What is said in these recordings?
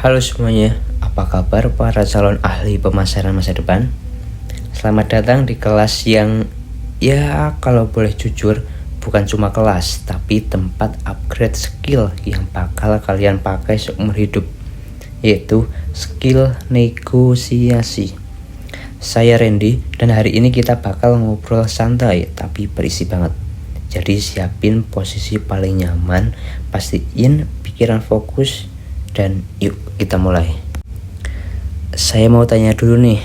Halo semuanya, apa kabar para calon ahli pemasaran masa depan? Selamat datang di kelas yang kalau boleh jujur bukan cuma kelas, tapi tempat upgrade skill yang bakal kalian pakai seumur hidup, yaitu skill negosiasi. Saya Randy dan hari ini kita bakal ngobrol santai tapi berisi banget. Jadi siapin posisi paling nyaman, pastiin pikiran fokus, dan yuk kita mulai. Saya mau tanya dulu nih,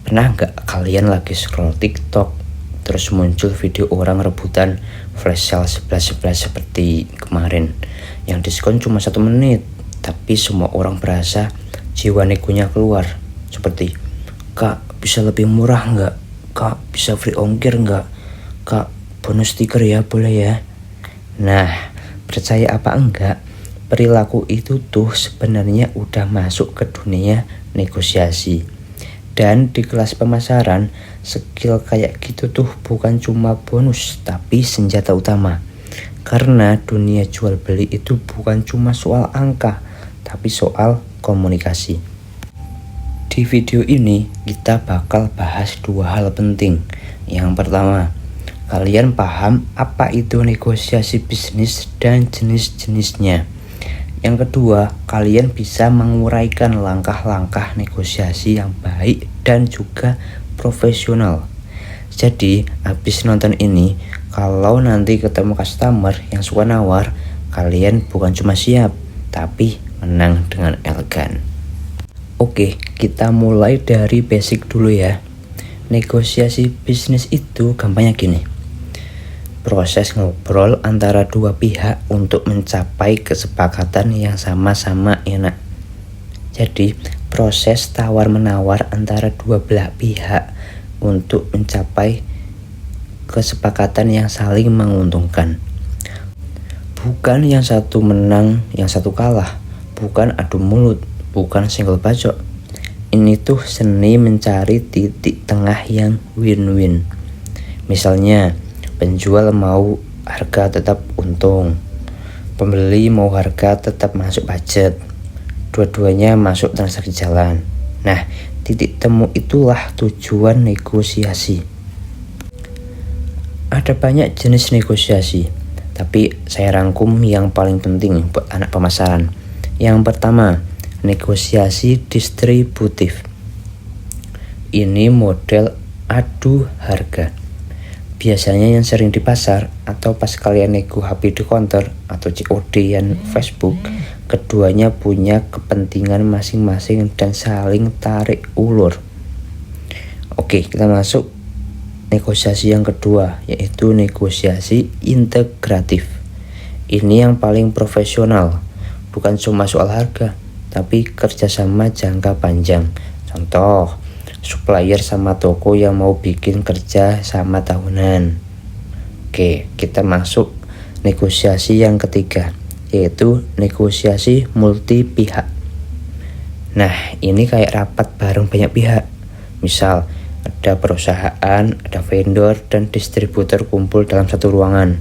pernah gak kalian lagi scroll TikTok terus muncul video orang rebutan flash sale 11.11 seperti kemarin yang diskon cuma 1 menit, tapi semua orang berasa jiwa negonya keluar seperti, "Kak, bisa lebih murah nggak? Kak, bisa free ongkir nggak? Kak, bonus stiker ya, boleh ya?" Nah, percaya apa enggak, perilaku itu tuh sebenarnya udah masuk ke dunia negosiasi. Dan di kelas pemasaran, skill kayak gitu tuh bukan cuma bonus, tapi senjata utama. Karena dunia jual beli itu bukan cuma soal angka, tapi soal komunikasi. Di video ini kita bakal bahas 2 hal penting. Yang pertama, kalian paham apa itu negosiasi bisnis dan jenis-jenisnya. Yang kedua, kalian bisa menguraikan langkah-langkah negosiasi yang baik dan juga profesional. Jadi, habis nonton ini, kalau nanti ketemu customer yang suka nawar, kalian bukan cuma siap, tapi menang dengan elegan. Oke, kita mulai dari basic dulu ya. Negosiasi bisnis itu gampangnya gini. Proses ngobrol antara 2 pihak untuk mencapai kesepakatan yang sama-sama enak. Jadi, proses tawar-menawar antara 2 belah pihak untuk mencapai kesepakatan yang saling menguntungkan. Bukan yang satu menang, yang satu kalah. Bukan adu mulut, bukan senggol bacok. Ini tuh seni mencari titik tengah yang win-win. Misalnya, penjual mau harga tetap untung, pembeli mau harga tetap masuk budget, dua-duanya masuk transaksi jalan. Nah, titik temu itulah tujuan negosiasi. Ada banyak jenis negosiasi, tapi saya rangkum yang paling penting buat anak pemasaran. Yang pertama, negosiasi distributif. Ini model adu harga. Biasanya yang sering di pasar atau pas kalian nego HP di counter atau COD dan Facebook, keduanya punya kepentingan masing-masing dan saling tarik ulur. Oke, kita masuk negosiasi yang kedua, yaitu negosiasi integratif. Ini yang paling profesional, bukan cuma soal harga, tapi kerjasama jangka panjang. Contoh, supplier sama toko yang mau bikin kerja sama tahunan. Oke, kita masuk negosiasi yang ketiga, yaitu negosiasi multi pihak. Nah, ini kayak rapat bareng banyak pihak. Misal, ada perusahaan, ada vendor, dan distributor kumpul dalam satu ruangan.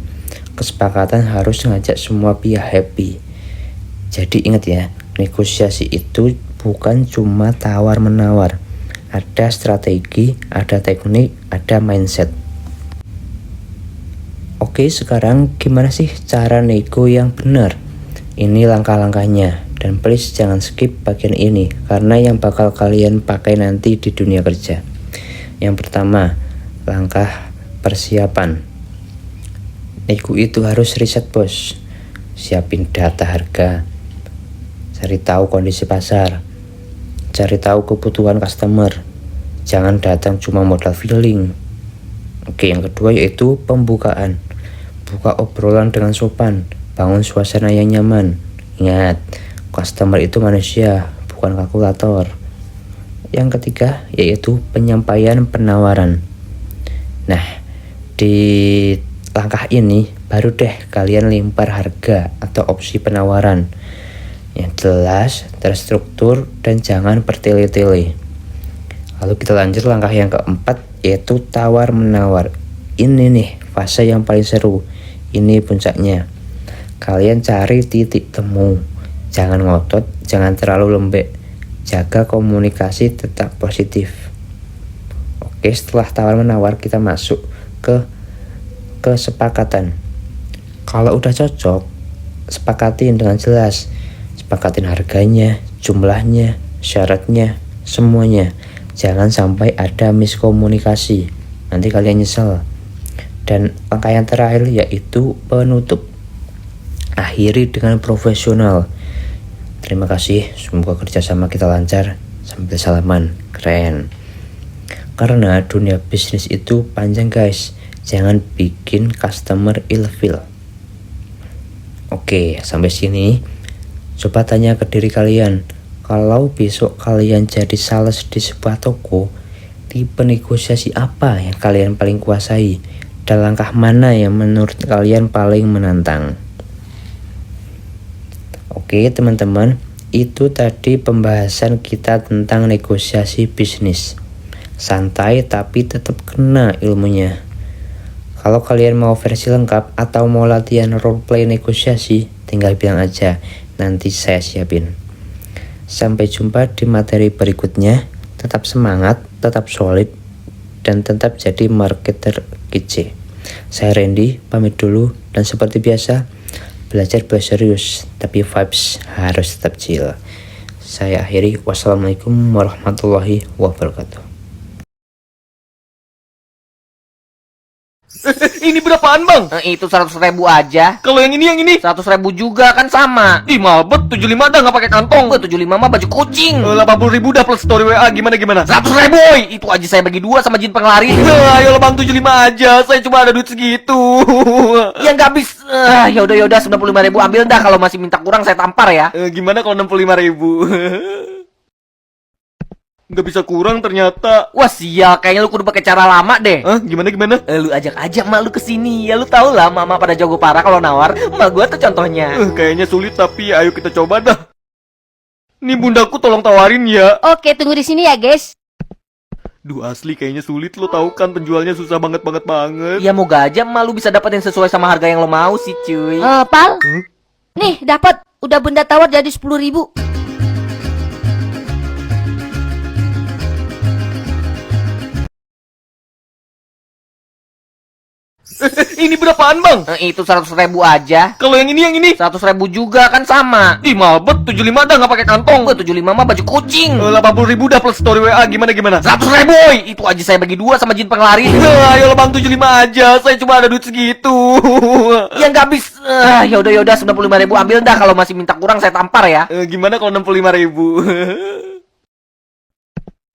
Kesepakatan harus ngajak semua pihak happy. Jadi ingat ya, negosiasi itu bukan cuma tawar-menawar. Ada strategi, ada teknik, ada mindset. Oke, sekarang gimana sih cara nego yang benar? Ini langkah-langkahnya, dan please jangan skip bagian ini karena yang bakal kalian pakai nanti di dunia kerja. Yang pertama, langkah persiapan. Nego itu harus riset, bos. Siapin data harga, cari tahu kondisi pasar, cari tahu kebutuhan customer. Jangan datang cuma modal feeling. Oke, yang kedua yaitu pembukaan. Buka obrolan dengan sopan, bangun suasana yang nyaman. Ingat, customer itu manusia, bukan kalkulator. Yang ketiga yaitu penyampaian penawaran. Nah, di langkah ini baru deh kalian lempar harga atau opsi penawaran yang jelas, terstruktur, dan jangan bertele-tele. Lalu kita lanjut langkah yang keempat, yaitu tawar-menawar. Ini nih fase yang paling seru. Ini puncaknya. Kalian cari titik temu. Jangan ngotot, jangan terlalu lembek. Jaga komunikasi tetap positif. Oke, setelah tawar-menawar kita masuk ke kesepakatan. Kalau udah cocok, sepakatin dengan jelas. Sepakatin harganya, jumlahnya, syaratnya, semuanya. Jangan sampai ada miskomunikasi. Nanti kalian nyesel. Dan langkah yang terakhir yaitu penutup. Akhiri dengan profesional. Terima kasih, semoga kerjasama kita lancar. Sambil salaman, keren. Karena dunia bisnis itu panjang guys. Jangan bikin customer ilfeel. Oke, sampai sini. Coba tanya ke diri kalian. Kalau besok kalian jadi sales di sebuah toko, tipe negosiasi apa yang kalian paling kuasai? Dan langkah mana yang menurut kalian paling menantang? Oke teman-teman, itu tadi pembahasan kita tentang negosiasi bisnis. Santai tapi tetap kena ilmunya. Kalau kalian mau versi lengkap atau mau latihan roleplay negosiasi, tinggal bilang aja, nanti saya siapin. Sampai jumpa di materi berikutnya. Tetap semangat, tetap solid, dan tetap jadi marketer kece. Saya Randy, pamit dulu, dan seperti biasa, belajar serius, tapi vibes harus tetap chill. Saya akhiri, wassalamualaikum warahmatullahi wabarakatuh. Ini berapaan bang? Itu 100.000 aja. Kalau yang ini? 100.000 juga kan sama. Ih mahal bet, 75 dah nggak pakai kantong. Gua 75 mah baju kucing. 80.000 dah plus story WA, gimana? 100.000 boy. Itu aja saya bagi 2 sama jin pengelari. Ayo bang, 75 aja, saya cuma ada duit segitu. Ya nggak habis. Yaudah 95.000 ambil dah. Kalau masih minta kurang saya tampar ya. Gimana kalau 65.000? Nggak bisa kurang ternyata. Wah sial, kayaknya lu kudu pakai cara lama deh. Gimana? Lu ajak mak lu kesini. Ya lu tau lah, mama pada jago parah kalau nawar. Mak gua tuh contohnya. Kayaknya sulit tapi ayo kita coba dah. Nih bundaku tolong tawarin ya. Oke, tunggu di sini ya, guys. Duh asli kayaknya sulit, lo tahu kan penjualnya susah banget. Ya moga aja mak lu bisa dapat yang sesuai sama harga yang lo mau sih cuy. Pal. Nih, dapat. Udah benda tawar jadi 10.000. Ini berapaan bang? Itu 100.000 aja. Kalau yang ini? 100.000 juga kan sama. Ih mahal bet, 75 dah nggak pakai kantong. Gua 75 mah baju kucing. 80.000 dah plus story WA, gimana? 100.000 boy. Itu aja saya bagi 2 sama jin pengelari. Ayo bang, 75 aja, saya cuma ada duit segitu. Ya nggak habis. Yaudah 95.000 ambil dah. Kalau masih minta kurang saya tampar ya. Gimana kalau 65.000?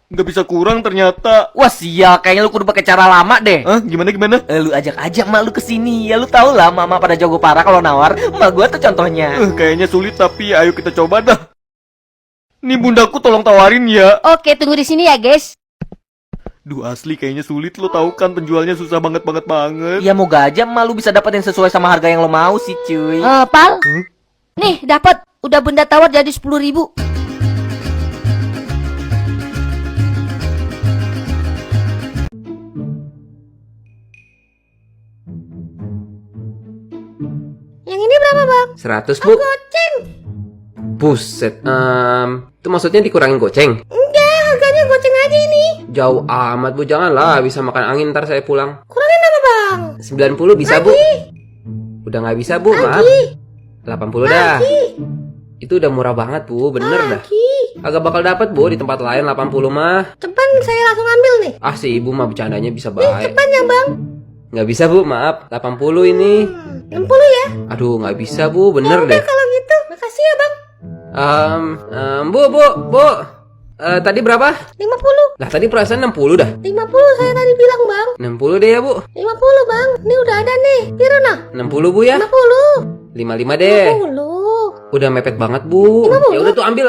Nggak bisa kurang ternyata. Wah sial, kayaknya lu kudu pakai cara lama deh. Gimana? Lu ajak mak lu kesini. Ya lu tau lah, mama pada jago parah kalau nawar. Mak gua tuh contohnya. Kayaknya sulit tapi ayo kita coba dah. Nih bundaku tolong tawarin ya. Oke, tunggu di sini ya, guys. Duh asli kayaknya sulit, lo tahu kan penjualnya susah banget. Ya moga aja mak lu bisa dapat yang sesuai sama harga yang lo mau sih cuy. Pal. Nih, dapat. Udah benda tawar jadi 10.000. Yang ini berapa, Bang? 100 bu. Goceng. Buset. Itu maksudnya dikurangin goceng? Enggak, harganya goceng aja ini. Jauh amat bu, janganlah, bisa makan angin ntar saya pulang. Kurangin apa, Bang? 90 bisa bu? Udah nggak bisa bu, maaf. 80 dah. Itu udah murah banget bu, bener dah. Agak bakal dapat bu di tempat lain 80 mah. Cepat, saya langsung ambil nih. Ah si ibu mah bercandanya bisa baik. Cepat ya, Bang. Nggak bisa bu, maaf. 80 ini. 60 ya? Aduh nggak bisa bu, bener deh. Kalau gitu, makasih ya, Bang. Bu. Tadi berapa? 50. Lah tadi perasaan 60 dah. 50 saya tadi bilang, Bang. 60 deh ya bu. 50, Bang. Ini udah ada nih. Piro nah? 60 bu ya. 50. 55 deh. 50. Udah mepet banget bu. Ya udah tuh ambil.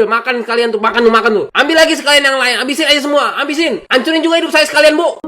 Makan kalian tuh, makan tuh. Ambil lagi sekalian yang lain. Habisin aja semua. Habisin. Hancurin juga hidup saya sekalian bu.